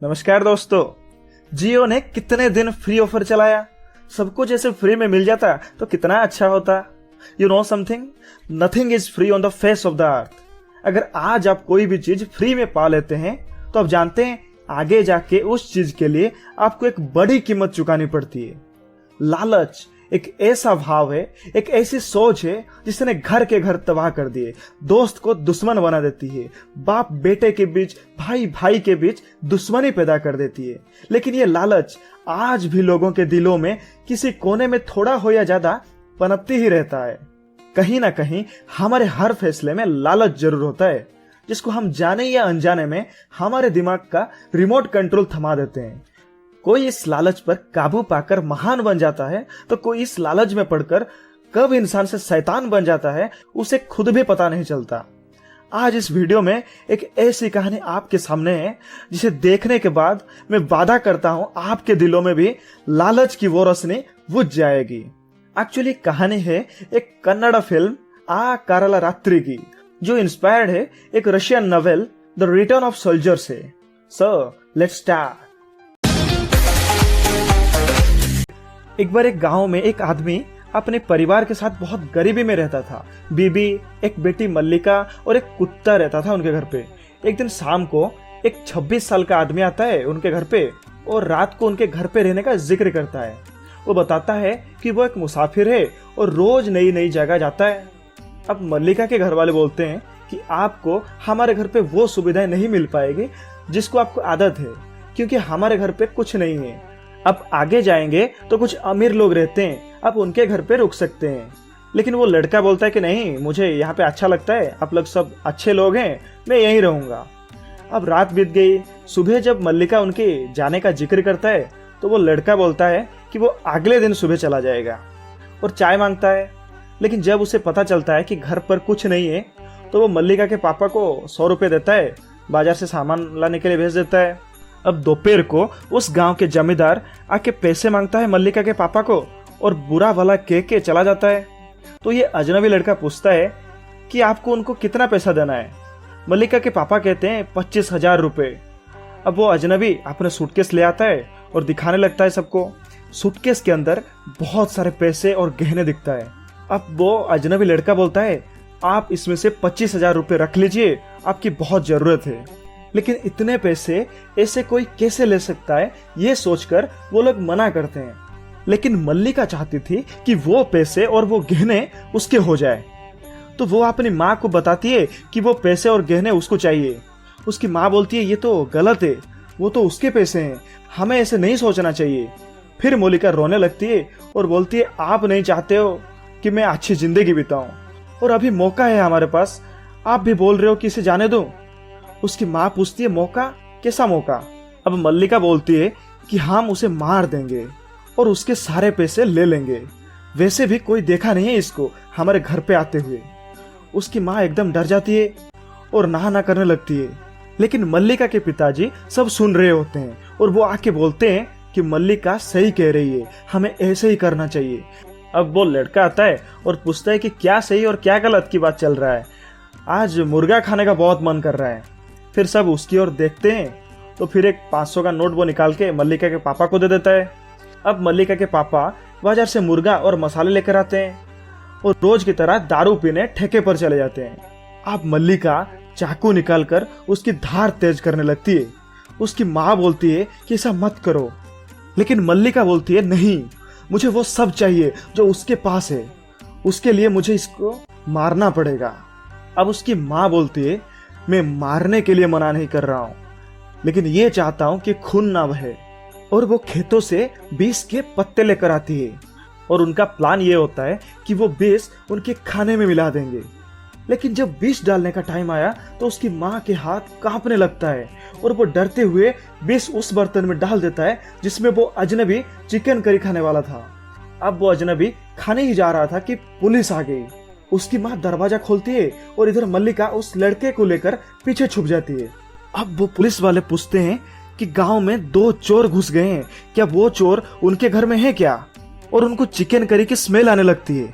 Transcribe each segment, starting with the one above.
नमस्कार दोस्तों। जियो ने कितने दिन फ्री ऑफर चलाया। सब कुछ ऐसे फ्री में मिल जाता तो कितना अच्छा होता। You know something, nothing is free on the face of the earth. अगर आज आप कोई भी चीज फ्री में पा लेते हैं तो आप जानते हैं आगे जाके उस चीज के लिए आपको एक बड़ी कीमत चुकानी पड़ती है। लालच एक ऐसा भाव है, एक ऐसी सोच है जिसने घर के घर तबाह कर दिए, दोस्त को दुश्मन बना देती है, बाप बेटे के बीच, भाई भाई के बीच दुश्मनी पैदा कर देती है। लेकिन ये लालच आज भी लोगों के दिलों में किसी कोने में थोड़ा हो या ज्यादा पनपती ही रहता है। कहीं ना कहीं हमारे हर फैसले में लालच जरूर होता है, जिसको हम जाने या अनजाने में हमारे दिमाग का रिमोट कंट्रोल थमा देते हैं। कोई इस लालच पर काबू पाकर महान बन जाता है तो कोई इस लालच में पड़कर कब इंसान से शैतान बन जाता है उसे खुद भी पता नहीं चलता। आज इस वीडियो में एक ऐसी कहानी आपके सामने है जिसे देखने के बाद मैं वादा करता हूं आपके दिलों में भी लालच की वो रोशनी बुझ जाएगी। एक्चुअली कहानी है एक कन्नड़ फिल्म आ कारला रात्रि की, जो इंस्पायर्ड है एक Russian novel the return of soldier से। So let's start. एक बार एक गांव में एक आदमी अपने परिवार के साथ बहुत गरीबी में रहता था। बीबी, एक बेटी मल्लिका और एक कुत्ता रहता था उनके घर पे। एक दिन शाम को एक 26 साल का आदमी आता है उनके घर पे और रात को उनके घर पे रहने का जिक्र करता है। वो बताता है कि वो एक मुसाफिर है और रोज नई नई जगह जाता है। अब मल्लिका के घर वाले बोलते हैं कि आपको हमारे घर पे वो सुविधाएं नहीं मिल पाएगी जिसको आपको आदत है, क्योंकि हमारे घर पे कुछ नहीं है। अब आगे जाएंगे तो कुछ अमीर लोग रहते हैं, आप उनके घर पे रुक सकते हैं। लेकिन वो लड़का बोलता है कि नहीं, मुझे यहाँ पे अच्छा लगता है, आप लोग सब अच्छे लोग हैं, मैं यहीं रहूंगा। अब रात बीत गई। सुबह जब मल्लिका उनके जाने का जिक्र करता है तो वो लड़का बोलता है कि वो अगले दिन सुबह चला जाएगा और चाय मांगता है। लेकिन जब उसे पता चलता है कि घर पर कुछ नहीं है तो वो मल्लिका के पापा को 100 रुपए देता है, बाजार से सामान लाने के लिए भेज देता है। अब दोपहर को उस गांव के जमींदार आके पैसे मांगता है मल्लिका के पापा को और बुरा भला कह के चला जाता है। तो ये अजनबी लड़का पूछता है कि आपको उनको कितना पैसा देना है। मल्लिका के पापा कहते हैं 25,000 रुपए। अब वो अजनबी अपने सूटकेस ले आता है और दिखाने लगता है सबको। सूटकेस के अंदर बहुत सारे पैसे और गहने दिखता है। अब वो अजनबी लड़का बोलता है आप इसमें से 25,000 रुपए रख लीजिए, आपकी बहुत जरूरत है। लेकिन इतने पैसे ऐसे कोई कैसे ले सकता है, ये सोचकर वो लोग मना करते हैं। लेकिन मल्लिका चाहती थी कि वो पैसे और वो गहने उसके हो जाए, तो वो अपनी माँ को बताती है कि वो पैसे और गहने उसको चाहिए। उसकी माँ बोलती है ये तो गलत है, वो तो उसके पैसे हैं, हमें ऐसे नहीं सोचना चाहिए। फिर मल्लिका रोने लगती है और बोलती है आप नहीं चाहते हो कि मैं अच्छी जिंदगी बिताऊं और अभी मौका है हमारे पास, आप भी बोल रहे हो कि इसे जाने दो। उसकी माँ पूछती है मौका, कैसा मौका? अब मल्लिका बोलती है कि हम उसे मार देंगे और उसके सारे पैसे ले लेंगे। वैसे भी कोई देखा नहीं है इसको हमारे घर पे आते हुए। उसकी माँ एकदम डर जाती है और नहा करने लगती है। लेकिन मल्लिका के पिताजी सब सुन रहे होते हैं और वो आके बोलते हैं कि मल्लिका सही कह रही है, हमें ऐसे ही करना चाहिए। अब वो लड़का आता है और पूछता है कि क्या सही और क्या गलत की बात चल रहा है, आज मुर्गा खाने का बहुत मन कर रहा है। फिर सब उसकी ओर देखते हैं तो फिर एक 500 का नोट वो निकाल के मल्लिका के पापा को दे देता है। अब मल्लिका के पापा बाजार से मुर्गा और मसाले लेकर आते हैं और रोज की तरह दारू पीने ठेके पर चले जाते हैं। अब मल्लिका चाकू निकालकर उसकी धार तेज करने लगती है। उसकी माँ बोलती है कि ऐसा मत करो, लेकिन मल्लिका बोलती है नहीं, मुझे वो सब चाहिए जो उसके पास है, उसके लिए मुझे इसको मारना पड़ेगा। अब उसकी माँ बोलती है मैं मारने के लिए मना नहीं कर रहा हूं, लेकिन ये चाहता हूं कि खून ना बहे। और वो खेतों से विष के पत्ते लेकर आती है और उनका प्लान ये होता है कि वो विष उनके खाने में मिला देंगे। लेकिन जब विष डालने का टाइम आया तो उसकी माँ के हाथ कांपने लगता है और वो डरते हुए विष उस बर्तन में डाल देता है जिसमें वो अजनबी चिकन करी खाने वाला था। अब वो अजनबी खाने ही जा रहा था कि पुलिस आ गई। उसकी माँ दरवाजा खोलती है और इधर मल्लिका उस लड़के को लेकर पीछे छुप जाती है। अब वो पुलिस वाले पूछते हैं कि गांव में 2 चोर घुस गए हैं, क्या वो चोर उनके घर में है क्या? और उनको चिकन करी की स्मेल आने लगती है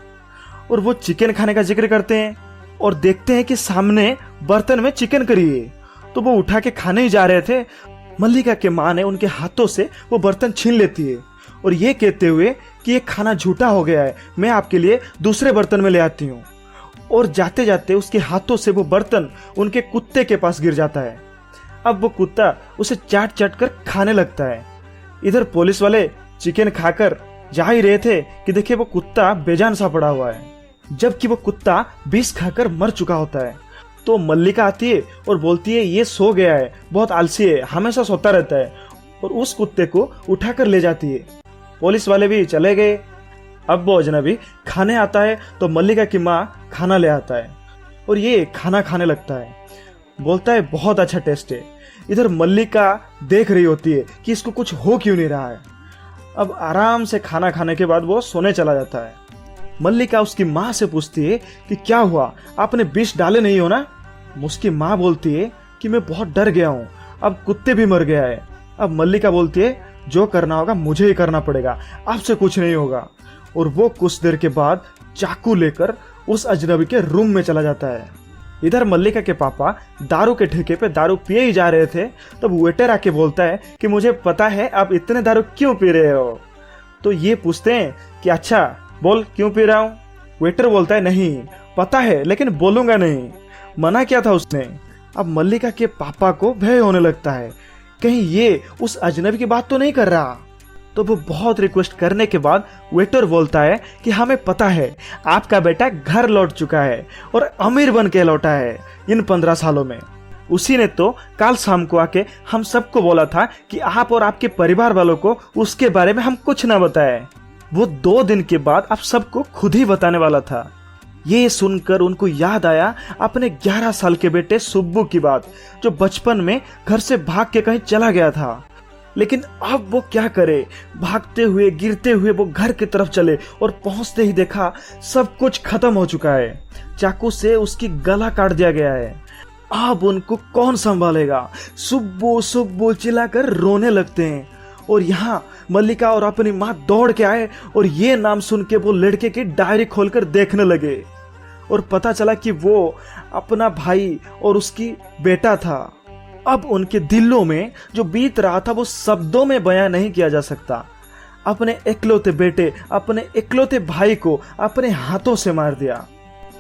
और वो चिकन खाने का जिक्र करते हैं और देखते हैं कि सामने बर्तन में चिकन करी है। तो वो उठा के खाने ही जा रहे थे, मल्लिका के माँ ने उनके हाथों से वो बर्तन छीन लेती है और ये कहते हुए कि ये खाना झूठा हो गया है, मैं आपके लिए दूसरे बर्तन में ले आती हूँ। और जाते जाते उसके हाथों से वो बर्तन उनके कुत्ते के पास गिर जाता है। अब वो कुत्ता उसे चाट चाट कर खाने लगता है। इधर पुलिस वाले चिकन खाकर जा ही रहे थे कि देखिए वो कुत्ता बेजान सा पड़ा हुआ है, जबकि वो कुत्ता विष खाकर मर चुका होता है। तो मल्लिका आती है और बोलती है ये सो गया है, बहुत आलसी है, हमेशा सोता रहता है, और उस कुत्ते को उठाकर ले जाती है। पुलिस वाले भी चले गए। अब वो अजनबी खाने आता है तो मल्लिका की माँ खाना ले आता है और ये खाना खाने लगता है। बोलता है बहुत अच्छा टेस्ट है। इधर मल्लिका देख रही होती है कि इसको कुछ हो क्यों नहीं रहा है। अब आराम से खाना खाने के बाद वो सोने चला जाता है। मल्लिका उसकी माँ से पूछती है कि क्या हुआ, आपने विष डाले नहीं हो ना? उसकी माँ बोलती है कि मैं बहुत डर गया हूँ, अब कुत्ते भी मर गया है। अब मल्लिका बोलती है जो करना होगा मुझे ही करना पड़ेगा, आपसे कुछ नहीं होगा। और वो कुछ देर के बाद चाकू लेकर उस अजनबी के रूम में चला जाता है। इधर मल्लिका के पापा दारू के ठेके पे दारू पिए ही जा रहे थे, तब वेटर आके बोलता है कि मुझे पता है आप इतने दारू क्यों पी रहे हो। तो ये पूछते हैं कि अच्छा बोल क्यों पी रहा हूँ। वेटर बोलता है नहीं पता है लेकिन बोलूंगा नहीं, मना किया था उसने। अब मल्लिका के पापा को भय होने लगता है, कहीं ये उस अजनबी की बात तो नहीं कर रहा। तो वो बहुत रिक्वेस्ट करने के बाद वेटर बोलता है कि हमें पता है आपका बेटा घर लौट चुका है और अमीर बन के लौटा है इन 15 सालों में। उसी ने तो कल शाम को आके हम सबको बोला था कि आप और आपके परिवार वालों को उसके बारे में हम कुछ ना बताएं। वो 2 दिन के बाद आप सबको खुद ही बताने वाला था। ये सुनकर उनको याद आया अपने 11 साल के बेटे सुब्बू की बात, जो बचपन में घर से भाग के कहीं चला गया था। लेकिन अब वो क्या करे, भागते हुए गिरते हुए वो घर की तरफ चले और पहुंचते ही देखा सब कुछ खत्म हो चुका है। चाकू से उसकी गला काट दिया गया है। अब उनको कौन संभालेगा। सुब्बू सुब्बू चिल्लाकर रोने लगते हैं और यहाँ मल्लिका और अपनी माँ दौड़ के आए और ये नाम सुन के वो लड़के की डायरी खोलकर देखने लगे और पता चला कि वो अपना भाई और उसकी बेटा था। अब उनके दिलों में जो बीत रहा था वो शब्दों में बयां नहीं किया जा सकता। अपने इकलौते बेटे, अपने इकलौते भाई को अपने हाथों से मार दिया।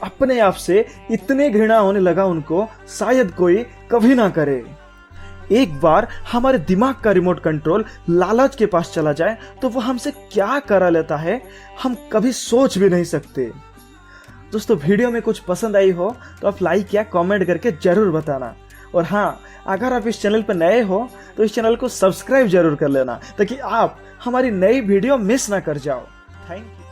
अपने आप से इतने घृणा होने लगा उनको, शायद कोई कभी ना करे। एक बार हमारे दिमाग का रिमोट कंट्रोल लालच के पास चला जाए तो वो हमसे क्या करा लेता है हम कभी सोच भी नहीं सकते। दोस्तों वीडियो में कुछ पसंद आई हो तो आप लाइक या कमेंट करके जरूर बताना। और हाँ, अगर आप इस चैनल पर नए हो तो इस चैनल को सब्सक्राइब जरूर कर लेना ताकि आप हमारी नई वीडियो मिस ना कर जाओ। Thank you.